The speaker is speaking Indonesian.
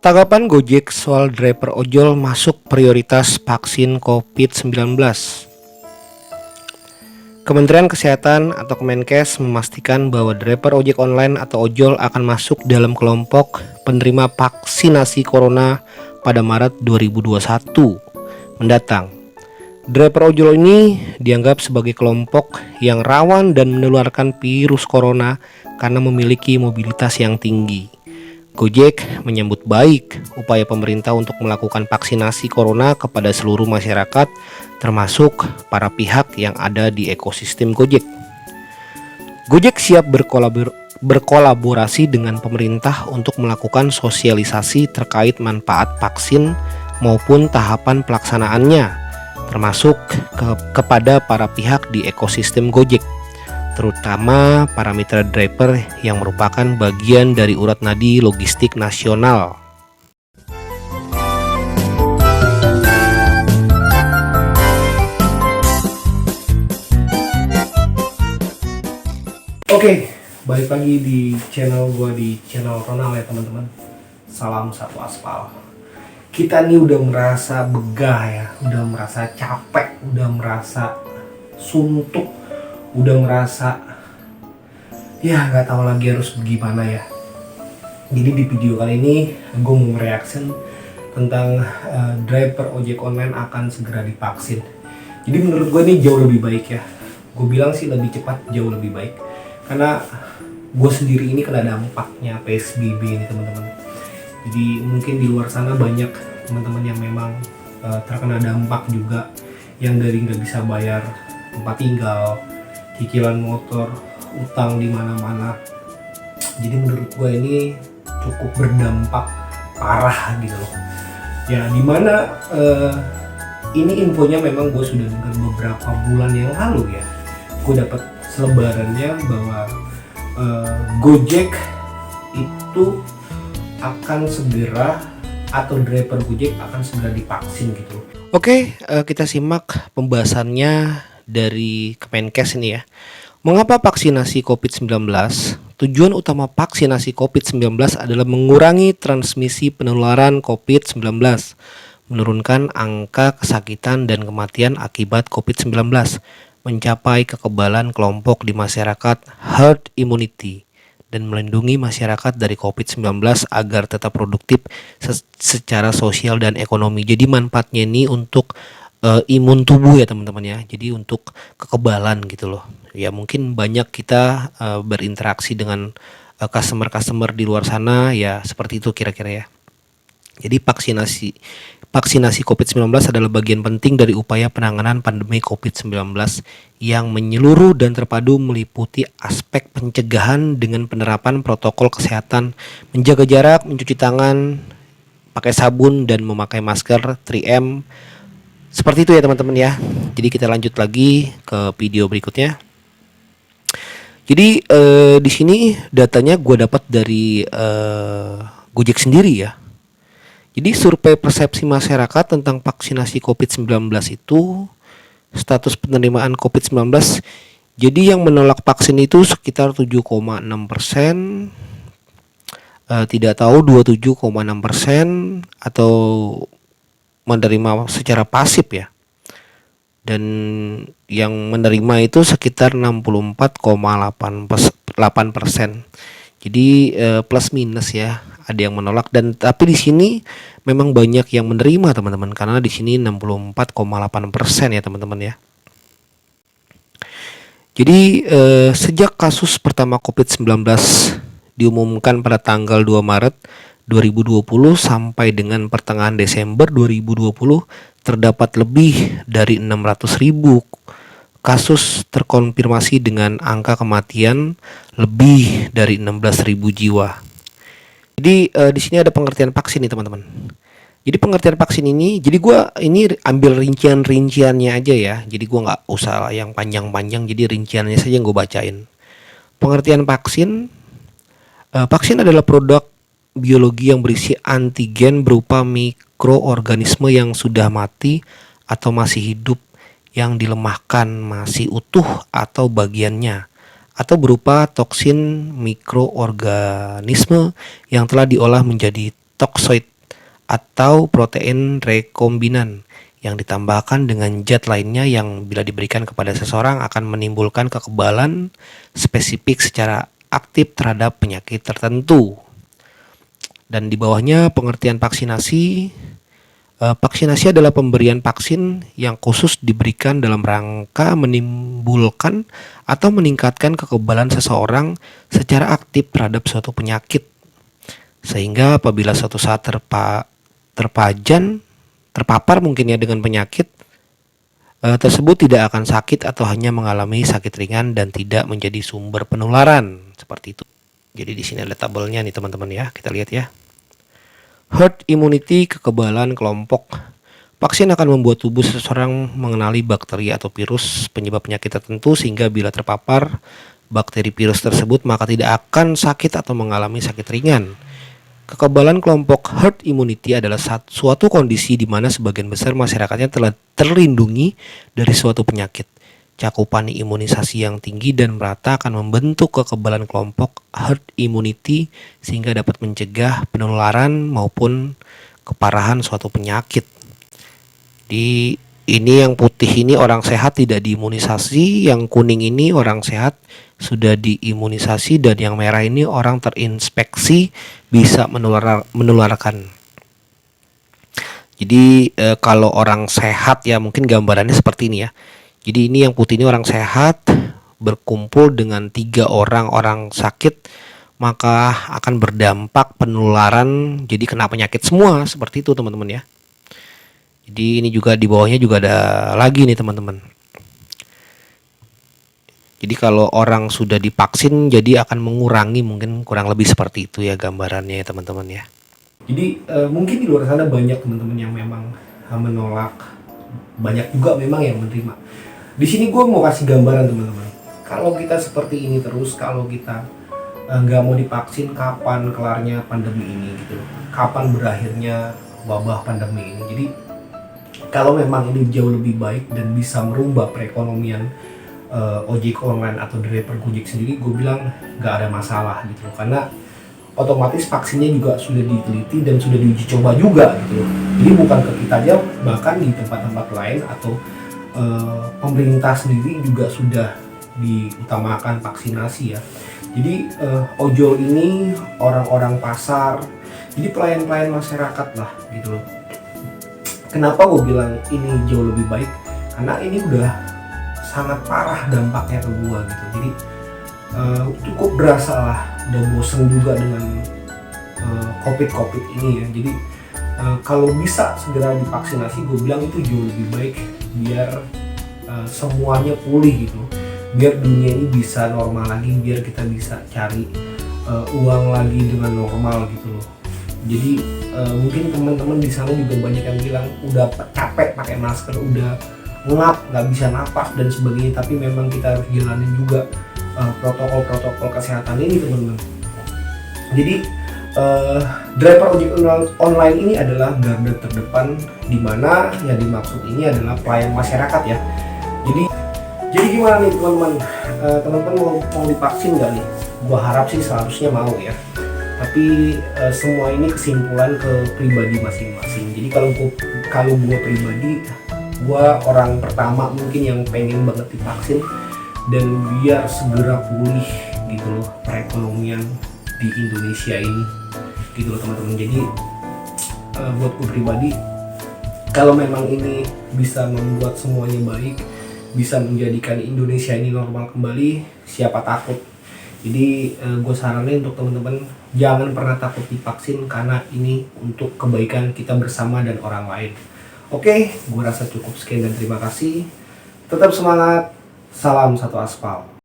Tanggapan Gojek soal driver ojol masuk prioritas vaksin COVID-19. Kementerian Kesehatan atau Kemenkes memastikan bahwa driver ojek online atau ojol akan masuk dalam kelompok penerima vaksinasi corona pada Maret 2021 mendatang. Driver ojol ini dianggap sebagai kelompok yang rawan dan menularkan virus corona karena memiliki mobilitas yang tinggi. Gojek menyambut baik upaya pemerintah untuk melakukan vaksinasi corona kepada seluruh masyarakat, termasuk para pihak yang ada di ekosistem Gojek. Gojek siap berkolaborasi dengan pemerintah untuk melakukan sosialisasi terkait manfaat vaksin maupun tahapan pelaksanaannya, termasuk kepada para pihak di ekosistem Gojek, terutama para mitra driver yang merupakan bagian dari urat nadi logistik nasional. Oke, balik lagi di channel gua, di channel Ronald ya teman-teman. Salam satu aspal. Kita nih udah merasa begah ya, udah merasa capek, udah merasa suntuk, udah merasa ya nggak tahu lagi harus gimana ya. Jadi di video kali ini gue mau mereaction tentang driver ojek online akan segera divaksin. Jadi menurut gue ini jauh lebih baik ya. Gue bilang sih lebih cepat, jauh lebih baik. Karena gue sendiri ini kena dampaknya PSBB ini teman-teman. Jadi mungkin di luar sana banyak teman-teman yang memang terkena dampak juga, yang dari nggak bisa bayar tempat tinggal, cicilan motor, utang di mana-mana. Jadi menurut gue ini cukup berdampak parah gitu loh. Ya dimana ini infonya memang gue sudah dengar beberapa bulan yang lalu ya. Gue dapat selebarannya bahwa Gojek itu akan segera, atau driver Gojek akan segera divaksin gitu. Oke, kita simak pembahasannya dari Kemenkes ini ya. Mengapa vaksinasi COVID-19? Tujuan utama vaksinasi COVID-19 adalah mengurangi transmisi penularan COVID-19, menurunkan angka kesakitan dan kematian akibat COVID-19, mencapai kekebalan kelompok di masyarakat herd immunity, dan melindungi masyarakat dari COVID-19 agar tetap produktif secara sosial dan ekonomi. Jadi manfaatnya ini untuk imun tubuh ya teman-teman ya. Jadi untuk kekebalan gitu loh. Ya mungkin banyak kita berinteraksi dengan customer-customer di luar sana ya, seperti itu kira-kira ya. Jadi vaksinasi COVID-19 adalah bagian penting dari upaya penanganan pandemi COVID-19 yang menyeluruh dan terpadu, meliputi aspek pencegahan dengan penerapan protokol kesehatan, menjaga jarak, mencuci tangan, pakai sabun, dan memakai masker 3M. Seperti itu ya teman-teman ya. Jadi kita lanjut lagi ke video berikutnya. Jadi di sini datanya gue dapat dari Gojek sendiri ya. Jadi survei persepsi masyarakat tentang vaksinasi COVID-19 itu, status penerimaan COVID-19, jadi yang menolak vaksin itu sekitar 7,6%, tidak tahu 27,6%, atau menerima secara pasif ya. Dan yang menerima itu sekitar 64,8%. Jadi plus minus ya. Ada yang menolak, dan tapi di sini memang banyak yang menerima teman-teman, karena di sini 64,8% ya teman-teman ya. Jadi sejak kasus pertama COVID-19 diumumkan pada tanggal 2 Maret 2020 sampai dengan pertengahan Desember 2020 terdapat lebih dari 600.000 kasus terkonfirmasi dengan angka kematian lebih dari 16.000 jiwa. Jadi di sini ada pengertian vaksin nih teman-teman. Jadi pengertian vaksin ini, jadi gue ini ambil rinciannya aja ya. Jadi gue nggak usah yang panjang-panjang. Jadi rinciannya saja yang gue bacain. Pengertian vaksin, vaksin adalah produk biologi yang berisi antigen berupa mikroorganisme yang sudah mati atau masih hidup, yang dilemahkan, masih utuh atau bagiannya, atau berupa toksin mikroorganisme yang telah diolah menjadi toksoid atau protein rekombinan yang ditambahkan dengan zat lainnya yang bila diberikan kepada seseorang akan menimbulkan kekebalan spesifik secara aktif terhadap penyakit tertentu. Dan di bawahnya pengertian vaksinasi. Vaksinasi adalah pemberian vaksin yang khusus diberikan dalam rangka menimbulkan atau meningkatkan kekebalan seseorang secara aktif terhadap suatu penyakit. Sehingga apabila suatu saat terpapar mungkin ya dengan penyakit tersebut tidak akan sakit atau hanya mengalami sakit ringan dan tidak menjadi sumber penularan seperti itu. Jadi di sini ada tabelnya nih teman-teman ya, kita lihat ya. Herd immunity, kekebalan kelompok. Vaksin akan membuat tubuh seseorang mengenali bakteri atau virus penyebab penyakit tertentu sehingga bila terpapar bakteri virus tersebut maka tidak akan sakit atau mengalami sakit ringan. Kekebalan kelompok herd immunity adalah suatu kondisi di mana sebagian besar masyarakatnya telah terlindungi dari suatu penyakit. Cakupan imunisasi yang tinggi dan merata akan membentuk kekebalan kelompok herd immunity sehingga dapat mencegah penularan maupun keparahan suatu penyakit. Di ini yang putih ini orang sehat tidak diimunisasi, yang kuning ini orang sehat sudah diimunisasi, dan yang merah ini orang terinspeksi bisa menularkan. Jadi kalau orang sehat ya mungkin gambarannya seperti ini ya. Jadi ini yang putih ini orang sehat berkumpul dengan 3 orang sakit maka akan berdampak penularan, jadi kena penyakit semua seperti itu teman-teman ya. Jadi ini juga di bawahnya juga ada lagi nih teman-teman. Jadi kalau orang sudah divaksin jadi akan mengurangi, mungkin kurang lebih seperti itu ya gambarannya ya teman-teman ya. Jadi mungkin di luar sana banyak teman-teman yang memang menolak, banyak juga memang yang menerima. Di sini gue mau kasih gambaran teman-teman. Kalau kita seperti ini terus, kalau kita nggak mau divaksin, kapan kelarnya pandemi ini gitu? Kapan berakhirnya wabah pandemi ini? Jadi kalau memang ini jauh lebih baik dan bisa merubah perekonomian ojek online atau driver Gojek sendiri, gue bilang nggak ada masalah gitu. Karena otomatis vaksinnya juga sudah diteliti dan sudah diuji coba juga gitu. Jadi bukan ke kita aja, bahkan di tempat-tempat lain atau pemerintah sendiri juga sudah diutamakan vaksinasi ya. Jadi ojol ini orang-orang pasar, jadi pelayan-pelayan masyarakat lah gitu loh. Kenapa gue bilang ini jauh lebih baik? Karena ini udah sangat parah dampaknya ke gue gitu. Jadi cukup berasa lah, udah bosen juga dengan covid ini ya. Jadi kalau bisa segera divaksinasi, gue bilang itu jauh lebih baik biar semuanya pulih gitu, biar dunia ini bisa normal lagi, biar kita bisa cari uang lagi dengan normal gitu loh. Jadi mungkin teman-teman di sana juga banyak yang bilang udah capek pakai masker, udah ngap, nggak bisa napas dan sebagainya, tapi memang kita harus jalanin juga protokol kesehatan ini teman-teman. Jadi driver ojek online ini adalah garda terdepan, di mana yang dimaksud ini adalah pelayan masyarakat ya. Jadi gimana nih teman-teman? Teman-teman mau divaksin nggak nih? Gua harap sih seharusnya mau ya. Tapi semua ini kesimpulan ke pribadi masing-masing. Jadi kalau gua pribadi, gua orang pertama mungkin yang pengen banget divaksin dan biar segera pulih gitu loh perekonomian di Indonesia ini gitu loh teman-teman. Jadi buat gue pribadi, kalau memang ini bisa membuat semuanya baik, bisa menjadikan Indonesia ini normal kembali, siapa takut. Jadi gue saranin untuk teman-teman jangan pernah takut divaksin, karena ini untuk kebaikan kita bersama dan orang lain. Oke, gue rasa cukup sekian dan terima kasih. Tetap semangat, salam satu aspal.